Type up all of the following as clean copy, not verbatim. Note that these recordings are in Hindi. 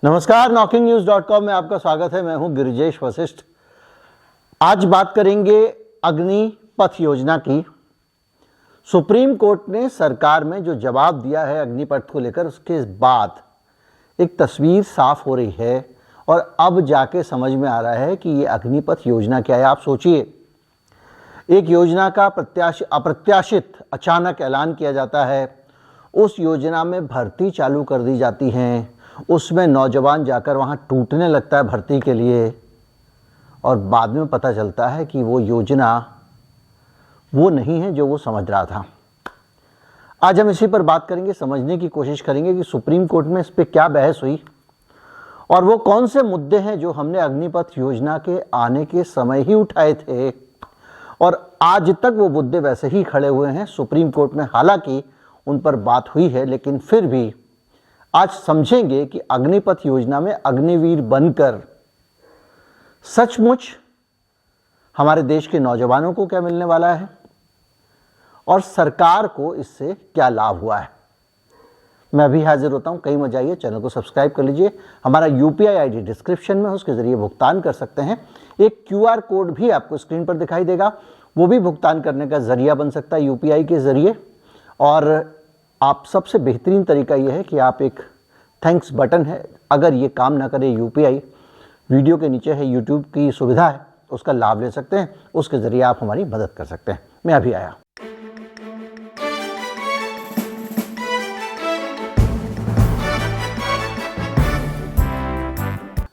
नमस्कार, knockingnewz.com में आपका स्वागत है। मैं हूं गिरिजेश वशिष्ठ। आज बात करेंगे अग्निपथ योजना की। सुप्रीम कोर्ट ने सरकार में जो जवाब दिया है अग्निपथ को लेकर, उसके बाद एक तस्वीर साफ हो रही है और अब जाके समझ में आ रहा है कि ये अग्निपथ योजना क्या है। आप सोचिए, एक योजना का अप्रत्याशित अचानक ऐलान किया जाता है, उस योजना में भर्ती चालू कर दी जाती हैं, उसमें नौजवान जाकर वहाँ टूटने लगता है भर्ती के लिए, और बाद में पता चलता है कि वो योजना वो नहीं है जो वो समझ रहा था। आज हम इसी पर बात करेंगे, समझने की कोशिश करेंगे कि सुप्रीम कोर्ट में इस पर क्या बहस हुई और वो कौन से मुद्दे हैं जो हमने अग्निपथ योजना के आने के समय ही उठाए थे और आज तक वो मुद्दे वैसे ही खड़े हुए हैं सुप्रीम कोर्ट में। हालांकि उन पर बात हुई है, लेकिन फिर भी आज समझेंगे कि अग्निपथ योजना में अग्निवीर बनकर सचमुच हमारे देश के नौजवानों को क्या मिलने वाला है और सरकार को इससे क्या लाभ हुआ है। मैं अभी हाजिर होता हूं, कहीं मत जाइए, चैनल को सब्सक्राइब कर लीजिए। हमारा यूपीआई आईडी डिस्क्रिप्शन में, उसके जरिए भुगतान कर सकते हैं। एक क्यूआर कोड भी आपको स्क्रीन पर दिखाई देगा, वो भी भुगतान करने का जरिया बन सकता है यूपीआई के जरिए। और आप सबसे बेहतरीन तरीका यह है कि आप एक थैंक्स बटन है, अगर ये काम ना करे यूपीआई, वीडियो के नीचे है यूट्यूब की सुविधा है, उसका लाभ ले सकते हैं, उसके जरिए आप हमारी मदद कर सकते हैं। मैं अभी आया।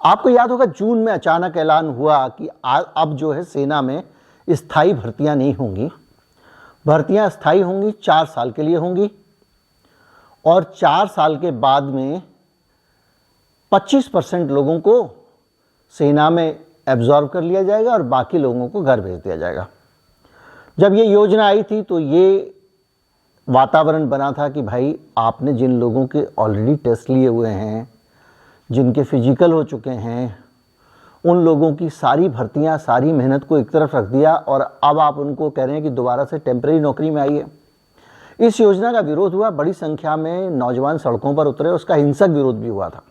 आपको याद होगा, जून में अचानक ऐलान हुआ कि अब जो है सेना में स्थायी भर्तियां नहीं होंगी, भर्तियां स्थायी होंगी, 4 साल के लिए होंगी और 4 साल के बाद में 25% लोगों को सेना में एब्जॉर्ब कर लिया जाएगा और बाकी लोगों को घर भेज दिया जाएगा। जब ये योजना आई थी तो ये वातावरण बना था कि भाई, आपने जिन लोगों के ऑलरेडी टेस्ट लिए हुए हैं, जिनके फिजिकल हो चुके हैं, उन लोगों की सारी भर्तियां, सारी मेहनत को एक तरफ रख दिया और अब आप उनको कह रहे हैं कि दोबारा से टेम्परेरी नौकरी में आइए। इस योजना का विरोध हुआ, बड़ी संख्या में नौजवान सड़कों पर उतरे, उसका हिंसक विरोध भी हुआ था।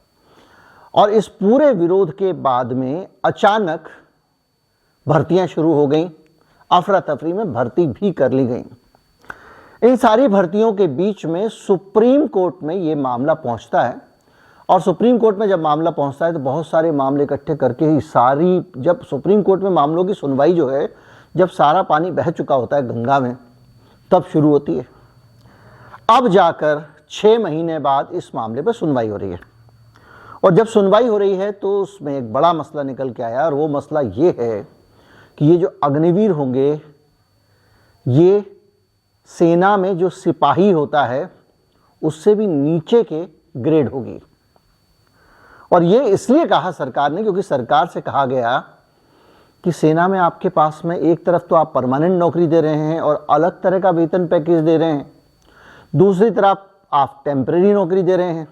और इस पूरे विरोध के बाद में अचानक भर्तियां शुरू हो गईं, अफरा तफरी में भर्ती भी कर ली गई। इन सारी भर्तियों के बीच में सुप्रीम कोर्ट में ये मामला पहुंचता है और सुप्रीम कोर्ट में जब मामला पहुंचता है तो बहुत सारे मामले इकट्ठे करके ही जब सुप्रीम कोर्ट में मामलों की सुनवाई जो है, जब सारा पानी बह चुका होता है गंगा में, तब शुरू होती है। अब जाकर 6 महीने बाद इस मामले पर सुनवाई हो रही है और जब सुनवाई हो रही है तो उसमें एक बड़ा मसला निकल के आया और वो मसला ये है कि ये जो अग्निवीर होंगे, ये सेना में जो सिपाही होता है उससे भी नीचे के ग्रेड होगी। और ये इसलिए कहा सरकार ने क्योंकि सरकार से कहा गया कि सेना में आपके पास में एक तरफ तो आप परमानेंट नौकरी दे रहे हैं और अलग तरह का वेतन पैकेज दे रहे हैं, दूसरी तरफ आप टेम्परेरी नौकरी दे रहे हैं,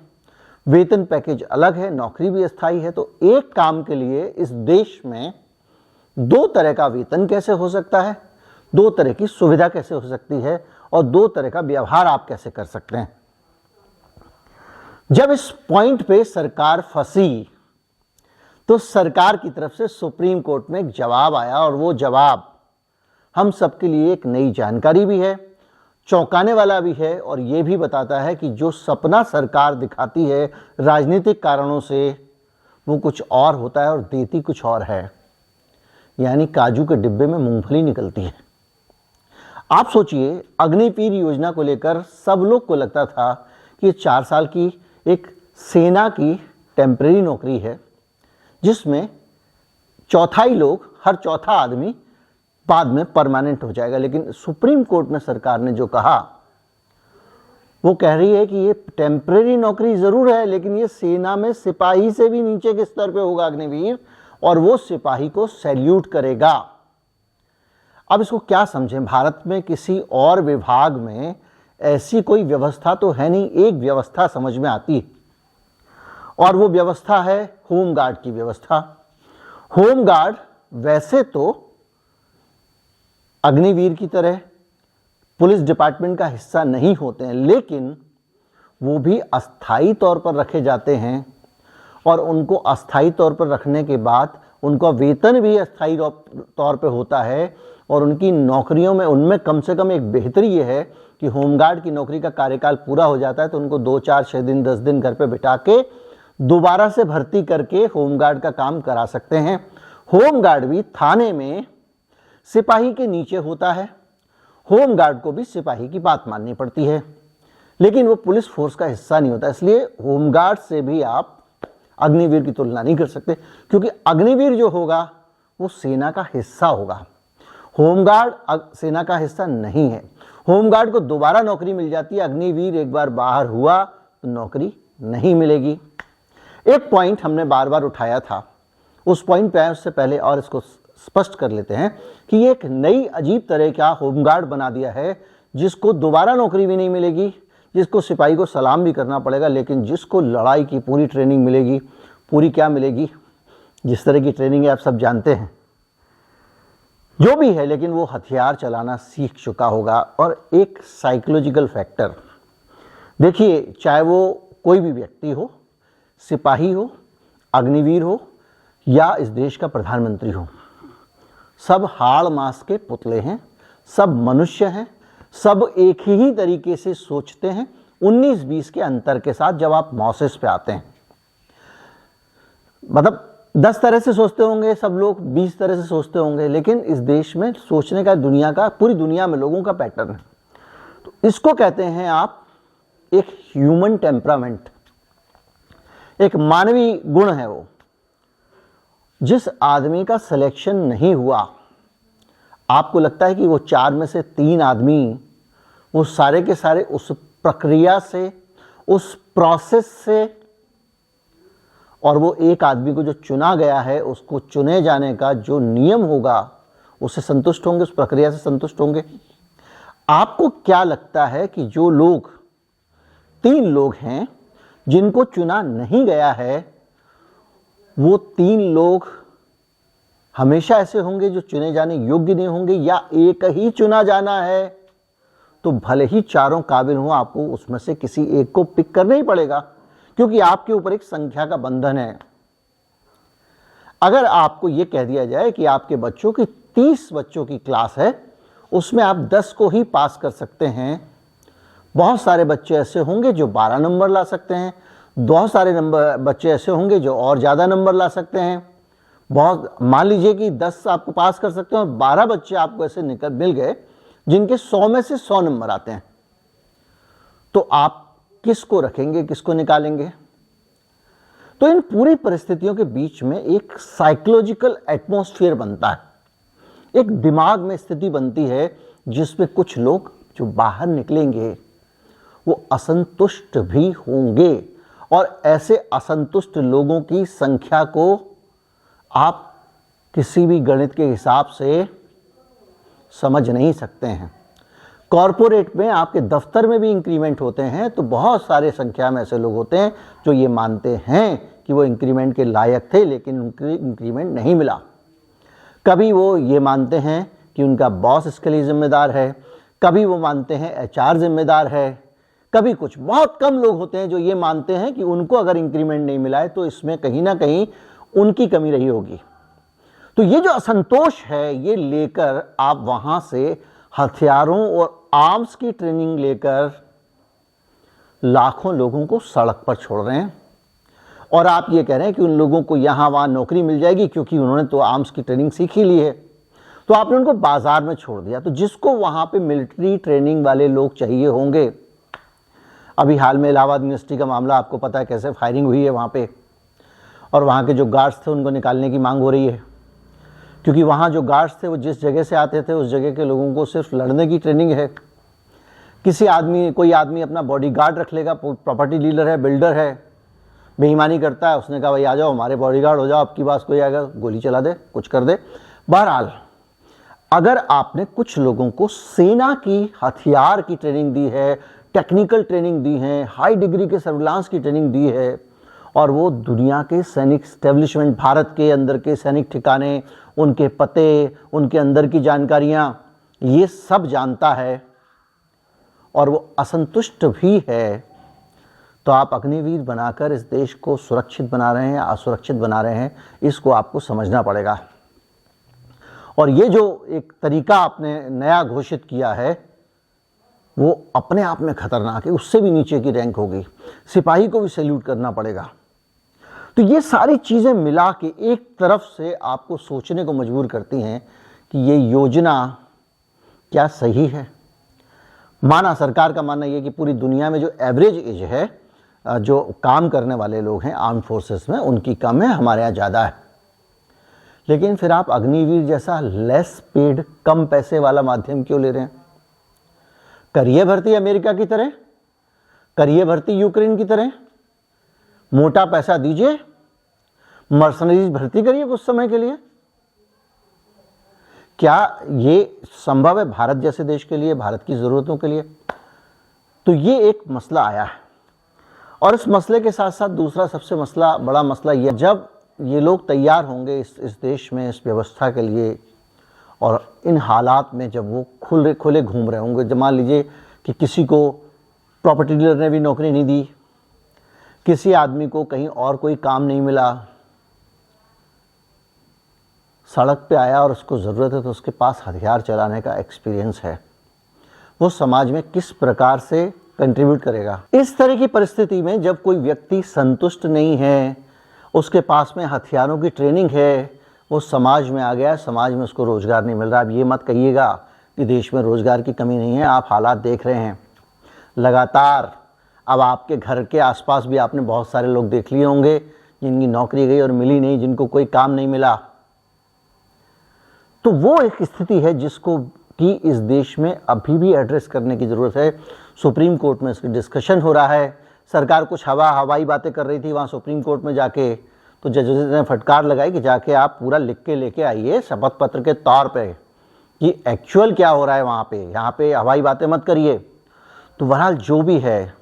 वेतन पैकेज अलग है, नौकरी भी अस्थायी है। तो एक काम के लिए इस देश में 2 तरह का वेतन कैसे हो सकता है, 2 तरह की सुविधा कैसे हो सकती है और 2 तरह का व्यवहार आप कैसे कर सकते हैं। जब इस पॉइंट पे सरकार फंसी तो सरकार की तरफ से सुप्रीम कोर्ट में एक जवाब आया और वो जवाब हम सबके लिए एक नई जानकारी भी है, चौंकाने वाला भी है और ये भी बताता है कि जो सपना सरकार दिखाती है राजनीतिक कारणों से, वो कुछ और होता है और देती कुछ और है। यानी काजू के डिब्बे में मूंगफली निकलती है। आप सोचिए, अग्निवीर योजना को लेकर सब लोग को लगता था कि 4 साल की एक सेना की टेम्परेरी नौकरी है जिसमें चौथाई लोग, हर चौथा आदमी बाद में परमानेंट हो जाएगा। लेकिन सुप्रीम कोर्ट में सरकार ने जो कहा, वो कह रही है कि ये टेम्परेरी नौकरी जरूर है, लेकिन ये सेना में सिपाही से भी नीचे के स्तर पे होगा अग्निवीर, और वो सिपाही को सैल्यूट करेगा। अब इसको क्या समझें, भारत में किसी और विभाग में ऐसी कोई व्यवस्था तो है नहीं। एक व्यवस्था समझ में आती है और वो व्यवस्था है होमगार्ड की व्यवस्था। होमगार्ड वैसे तो अग्निवीर की तरह पुलिस डिपार्टमेंट का हिस्सा नहीं होते हैं, लेकिन वो भी अस्थायी तौर पर रखे जाते हैं और उनको अस्थायी तौर पर रखने के बाद उनका वेतन भी अस्थायी तौर पे होता है और उनकी नौकरियों में उनमें कम से कम एक बेहतरी ये है कि होमगार्ड की नौकरी का कार्यकाल पूरा हो जाता है तो उनको 2, 4, 6 दिन 10 दिन घर पे बिठा के दोबारा से भर्ती करके होमगार्ड का काम करा सकते हैं। होमगार्ड भी थाने में सिपाही के नीचे होता है। होमगार्ड को भी सिपाही की बात माननी पड़ती है, लेकिन वो पुलिस फोर्स का हिस्सा नहीं होता। इसलिए होमगार्ड से भी आप अग्निवीर की तुलना नहीं कर सकते, क्योंकि अग्निवीर जो होगा वो सेना का हिस्सा होगा। होमगार्ड सेना का हिस्सा नहीं है। होमगार्ड को दोबारा नौकरी मिल जाती है, अग्निवीर एक बार बाहर हुआ तो नौकरी नहीं मिलेगी। एक पॉइंट हमने बार बार उठाया था, उस पॉइंट पे आए उससे पहले और इसको स्पष्ट कर लेते हैं कि ये एक नई अजीब तरह का होमगार्ड बना दिया है, जिसको दोबारा नौकरी भी नहीं मिलेगी, जिसको सिपाही को सलाम भी करना पड़ेगा, लेकिन जिसको लड़ाई की पूरी ट्रेनिंग मिलेगी। पूरी क्या मिलेगी, जिस तरह की ट्रेनिंग है आप सब जानते हैं, जो भी है, लेकिन वो हथियार चलाना सीख चुका होगा। और एक साइकोलॉजिकल फैक्टर देखिए, चाहे वो कोई भी व्यक्ति हो, सिपाही हो, अग्निवीर हो या इस देश का प्रधानमंत्री हो, सब हाड़ मांस के पुतले हैं, सब मनुष्य हैं, सब एक ही तरीके से सोचते हैं, 19-20 के अंतर के साथ। जब आप मॉसेस पे आते हैं, मतलब 10 तरह से सोचते होंगे सब लोग, 20 तरह से सोचते होंगे, लेकिन इस देश में सोचने का दुनिया का, पूरी दुनिया में लोगों का पैटर्न है। तो इसको कहते हैं आप एक ह्यूमन टेम्परामेंट, एक मानवीय गुण है वो। जिस आदमी का सिलेक्शन नहीं हुआ, आपको लगता है कि वो 4 में से 3 आदमी वो सारे के सारे उस प्रक्रिया से, उस प्रोसेस से, और वो एक आदमी को जो चुना गया है उसको चुने जाने का जो नियम होगा उससे संतुष्ट होंगे, उस प्रक्रिया से संतुष्ट होंगे? आपको क्या लगता है कि जो लोग 3 लोग हैं जिनको चुना नहीं गया है, वो 3 लोग हमेशा ऐसे होंगे जो चुने जाने योग्य नहीं होंगे, या एक ही चुना जाना है तो भले ही चारों काबिल हो, आपको उसमें से किसी एक को पिक करना ही पड़ेगा, क्योंकि आपके ऊपर एक संख्या का बंधन है। अगर आपको यह कह दिया जाए कि आपके बच्चों की 30 बच्चों की क्लास है, उसमें आप 10 को ही पास कर सकते हैं, बहुत सारे बच्चे ऐसे होंगे जो 12 नंबर ला सकते हैं, बहुत सारे बच्चे ऐसे होंगे जो और ज़्यादा नंबर ला सकते हैं। बहुत, मान लीजिए कि 10 आपको पास कर सकते हैं और 12 बच्चे आपको ऐसे मिल गए जिनके 100 में से 100 नंबर आते हैं, तो आप किसको रखेंगे, किसको निकालेंगे? तो इन पूरी परिस्थितियों के बीच में एक साइकोलॉजिकल एटमॉस्फेयर बनता है, एक दिमाग में स्थिति बनती है जिसमें कुछ लोग जो बाहर निकलेंगे वो असंतुष्ट भी होंगे, और ऐसे असंतुष्ट लोगों की संख्या को आप किसी भी गणित के हिसाब से समझ नहीं सकते हैं। कॉरपोरेट में, आपके दफ्तर में भी इंक्रीमेंट होते हैं तो बहुत सारे संख्या में ऐसे लोग होते हैं जो ये मानते हैं कि वो इंक्रीमेंट के लायक थे, लेकिन उनको इंक्रीमेंट नहीं मिला। कभी वो ये मानते हैं कि उनका बॉस इसके लिए जिम्मेदार है, कभी वो मानते हैं एचआर जिम्मेदार है, कभी कुछ। बहुत कम लोग होते हैं जो ये मानते हैं कि उनको अगर इंक्रीमेंट नहीं मिला है तो इसमें कहीं ना कहीं उनकी कमी रही होगी। तो ये जो असंतोष है, ये लेकर आप वहां से हथियारों और आर्म्स की ट्रेनिंग लेकर लाखों लोगों को सड़क पर छोड़ रहे हैं, और आप ये कह रहे हैं कि उन लोगों को यहां वहां नौकरी मिल जाएगी क्योंकि उन्होंने तो आर्म्स की ट्रेनिंग सीख ही ली है, तो आपने उनको बाजार में छोड़ दिया। तो जिसको वहां पे मिलिट्री ट्रेनिंग वाले लोग चाहिए होंगे, अभी हाल में इलाहाबाद यूनिवर्सिटी का मामला आपको पता है कैसे फायरिंग हुई है वहां पे, और वहां के जो गार्ड्स थे उनको निकालने की मांग हो रही है, क्योंकि वहाँ जो गार्ड्स थे वो जिस जगह से आते थे उस जगह के लोगों को सिर्फ लड़ने की ट्रेनिंग है। कोई आदमी अपना बॉडीगार्ड रख लेगा, प्रॉपर्टी डीलर है, बिल्डर है, बेईमानी करता है, उसने कहा भाई आ जाओ हमारे बॉडीगार्ड हो जाओ, आपकी पास कोई आएगा गोली चला दे, कुछ कर दे। बहरहाल, अगर आपने कुछ लोगों को सेना की हथियार की ट्रेनिंग दी है, टेक्निकल ट्रेनिंग दी है, हाई डिग्री के सर्विलांस की ट्रेनिंग दी है, और वो दुनिया के सैनिक स्टैब्लिशमेंट, भारत के अंदर के सैनिक ठिकाने, उनके पते, उनके अंदर की जानकारियां, ये सब जानता है, और वो असंतुष्ट भी है, तो आप अग्निवीर बनाकर इस देश को सुरक्षित बना रहे हैं या असुरक्षित बना रहे हैं, इसको आपको समझना पड़ेगा। और ये जो एक तरीका आपने नया घोषित किया है वो अपने आप में खतरनाक है, उससे भी नीचे की रैंक होगी, सिपाही को भी सैल्यूट करना पड़ेगा। तो ये सारी चीज़ें मिला के एक तरफ से आपको सोचने को मजबूर करती हैं कि ये योजना क्या सही है। माना सरकार का मानना ये कि पूरी दुनिया में जो एवरेज एज है, जो काम करने वाले लोग हैं आर्म फोर्सेस में, उनकी कम है, हमारे यहाँ ज़्यादा है। लेकिन फिर आप अग्निवीर जैसा लेस पेड, कम पैसे वाला माध्यम क्यों ले रहे हैं? करिए भर्ती अमेरिका की तरह, करिए भर्ती यूक्रेन की तरह, मोटा पैसा दीजिए, मर्सनरीज भर्ती करिए कुछ समय के लिए। क्या ये संभव है भारत जैसे देश के लिए, भारत की ज़रूरतों के लिए? तो ये एक मसला आया है। और इस मसले के साथ साथ दूसरा सबसे बड़ा मसला ये, जब ये लोग तैयार होंगे इस देश में इस व्यवस्था के लिए, और इन हालात में जब वो खुले घूम रहे होंगे, जब मान लीजिए कि किसी को प्रॉपर्टी डीलर ने भी नौकरी नहीं दी, किसी आदमी को कहीं और कोई काम नहीं मिला, सड़क पे आया और उसको ज़रूरत है तो उसके पास हथियार चलाने का एक्सपीरियंस है, वो समाज में किस प्रकार से कंट्रीब्यूट करेगा? इस तरह की परिस्थिति में जब कोई व्यक्ति संतुष्ट नहीं है, उसके पास में हथियारों की ट्रेनिंग है, वो समाज में आ गया, समाज में उसको रोज़गार नहीं मिल रहा। अब ये मत कहिएगा कि देश में रोज़गार की कमी नहीं है, आप हालात देख रहे हैं लगातार। अब आपके घर के आसपास भी आपने बहुत सारे लोग देख लिए होंगे जिनकी नौकरी गई और मिली नहीं, जिनको कोई काम नहीं मिला। तो वो एक स्थिति है जिसको कि इस देश में अभी भी एड्रेस करने की ज़रूरत है। सुप्रीम कोर्ट में इसकी डिस्कशन हो रहा है। सरकार कुछ हवाई बातें कर रही थी वहाँ सुप्रीम कोर्ट में जाके, तो जजेस ने फटकार लगाई कि जाके आप पूरा लिख के लेके आइए शपथ पत्र के तौर पे कि एक्चुअल क्या हो रहा है वहाँ पे, यहाँ पे हवाई बातें मत करिए। तो बहरहाल जो भी है,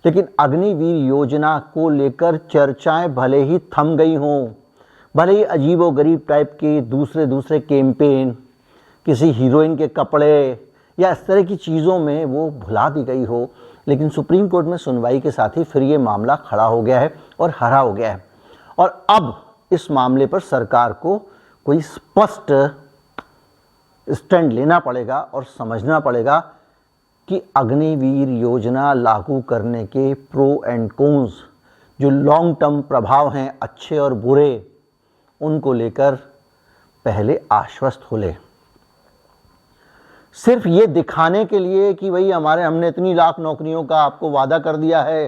लेकिन अग्निवीर योजना को लेकर चर्चाएं भले ही थम गई हों, भले ही अजीबोगरीब टाइप के दूसरे कैंपेन, किसी हीरोइन के कपड़े या इस तरह की चीज़ों में वो भुला दी गई हो, लेकिन सुप्रीम कोर्ट में सुनवाई के साथ ही फिर ये मामला खड़ा हो गया है और हरा हो गया है। और अब इस मामले पर सरकार को कोई स्पष्ट स्टैंड लेना पड़ेगा और समझना पड़ेगा कि अग्निवीर योजना लागू करने के प्रो एंड कॉन्स, जो लॉन्ग टर्म प्रभाव हैं अच्छे और बुरे, उनको लेकर पहले आश्वस्त हो ले। सिर्फ ये दिखाने के लिए कि भाई हमने इतनी लाख नौकरियों का आपको वादा कर दिया है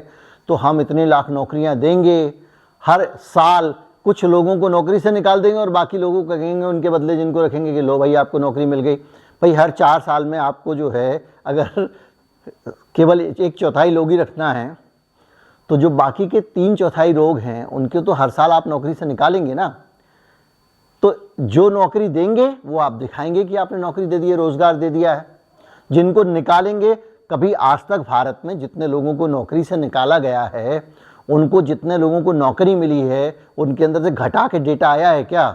तो हम इतने लाख नौकरियां देंगे, हर साल कुछ लोगों को नौकरी से निकाल देंगे और बाकी लोगों को कहेंगे उनके बदले जिनको रखेंगे कि लो भाई आपको नौकरी मिल गई। भाई हर 4 साल में आपको जो है अगर केवल 1/4 लोग ही रखना है तो जो बाकी के 3/4 लोग हैं उनके तो हर साल आप नौकरी से निकालेंगे ना। तो जो नौकरी देंगे वो आप दिखाएंगे कि आपने नौकरी दे दी है, रोजगार दे दिया है। जिनको निकालेंगे, कभी आज तक भारत में जितने लोगों को नौकरी से निकाला गया है, उनको जितने लोगों को नौकरी मिली है, उनके अंदर से घटा के डेटा आया है क्या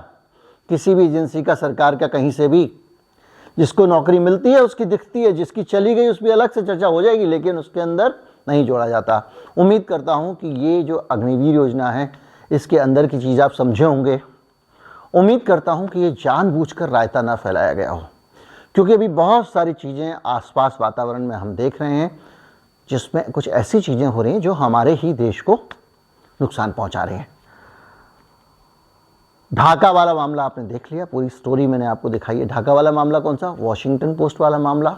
किसी भी एजेंसी का, सरकार का, कहीं से भी? जिसको नौकरी मिलती है उसकी दिखती है, जिसकी चली गई उस पर अलग से चर्चा हो जाएगी, लेकिन उसके अंदर नहीं जोड़ा जाता। उम्मीद करता हूं कि ये जो अग्निवीर योजना है इसके अंदर की चीज़ आप समझे होंगे। उम्मीद करता हूं कि ये जानबूझकर रायता ना फैलाया गया हो, क्योंकि अभी बहुत सारी चीज़ें आसपास वातावरण में हम देख रहे हैं जिसमें कुछ ऐसी चीज़ें हो रही हैं जो हमारे ही देश को नुकसान पहुंचा रही हैं। ढाका वाला मामला आपने देख लिया, पूरी स्टोरी मैंने आपको दिखाई है। ढाका वाला मामला कौन सा? वॉशिंगटन पोस्ट वाला मामला।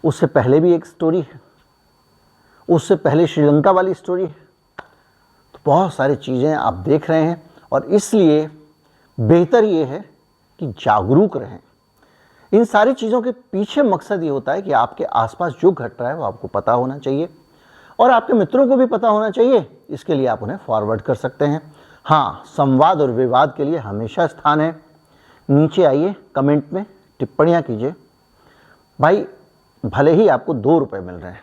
उससे पहले भी एक स्टोरी है, उससे पहले श्रीलंका वाली स्टोरी है। तो बहुत सारी चीज़ें आप देख रहे हैं और इसलिए बेहतर ये है कि जागरूक रहें। इन सारी चीज़ों के पीछे मकसद ये होता है कि आपके आसपास जो घट रहा है वो आपको पता होना चाहिए और आपके मित्रों को भी पता होना चाहिए। इसके लिए आप उन्हें फॉरवर्ड कर सकते हैं। हाँ, संवाद और विवाद के लिए हमेशा स्थान है। नीचे आइए, कमेंट में टिप्पणियाँ कीजिए। भाई भले ही आपको 2 रुपये मिल रहे हैं,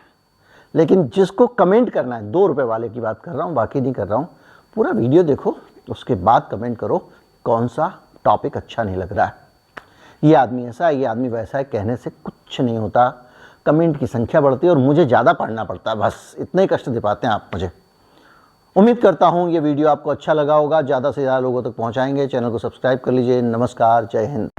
लेकिन जिसको कमेंट करना है, 2 रुपये वाले की बात कर रहा हूँ, बाकी नहीं कर रहा हूँ। पूरा वीडियो देखो, उसके बाद कमेंट करो कौन सा टॉपिक अच्छा नहीं लग रहा है। ये आदमी ऐसा है, ये आदमी वैसा है, कहने से कुछ नहीं होता। कमेंट की संख्या बढ़ती है और मुझे ज़्यादा पढ़ना पड़ता है, बस इतने ही कष्ट दे पाते हैं आप मुझे। उम्मीद करता हूँ ये वीडियो आपको अच्छा लगा होगा, ज़्यादा से ज़्यादा लोगों तक पहुँचाएंगे। चैनल को सब्सक्राइब कर लीजिए। नमस्कार, जय हिंद।